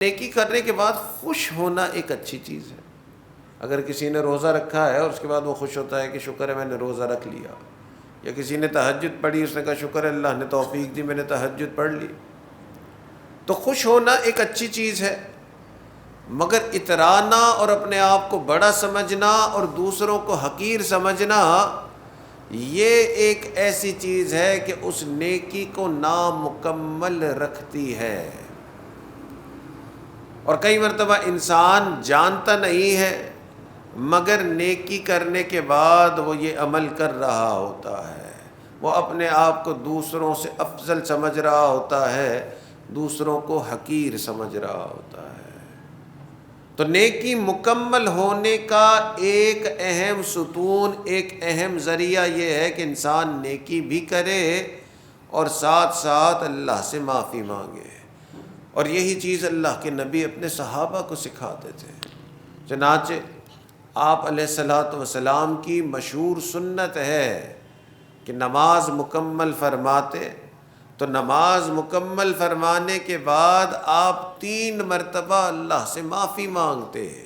نیکی کرنے کے بعد خوش ہونا ایک اچھی چیز ہے۔ اگر کسی نے روزہ رکھا ہے اور اس کے بعد وہ خوش ہوتا ہے کہ شکر ہے میں نے روزہ رکھ لیا، یا کسی نے تہجد پڑھی، اس نے کہا شکر ہے اللہ نے توفیق دی میں نے تہجد پڑھ لی، تو خوش ہونا ایک اچھی چیز ہے۔ مگر اترانا اور اپنے آپ کو بڑا سمجھنا اور دوسروں کو حقیر سمجھنا، یہ ایک ایسی چیز ہے کہ اس نیکی کو نامکمل رکھتی ہے۔ اور کئی مرتبہ انسان جانتا نہیں ہے مگر نیکی کرنے کے بعد وہ یہ عمل کر رہا ہوتا ہے، وہ اپنے آپ کو دوسروں سے افضل سمجھ رہا ہوتا ہے، دوسروں کو حقیر سمجھ رہا ہوتا ہے۔ تو نیکی مکمل ہونے کا ایک اہم ستون، ایک اہم ذریعہ یہ ہے کہ انسان نیکی بھی کرے اور ساتھ ساتھ اللہ سے معافی مانگے۔ اور یہی چیز اللہ کے نبی اپنے صحابہ کو سکھاتے تھے۔ چنانچہ آپ علیہ الصلوۃ والسلام کی مشہور سنت ہے کہ نماز مکمل فرماتے تو نماز مکمل فرمانے کے بعد آپ 3 مرتبہ اللہ سے معافی مانگتے ہیں۔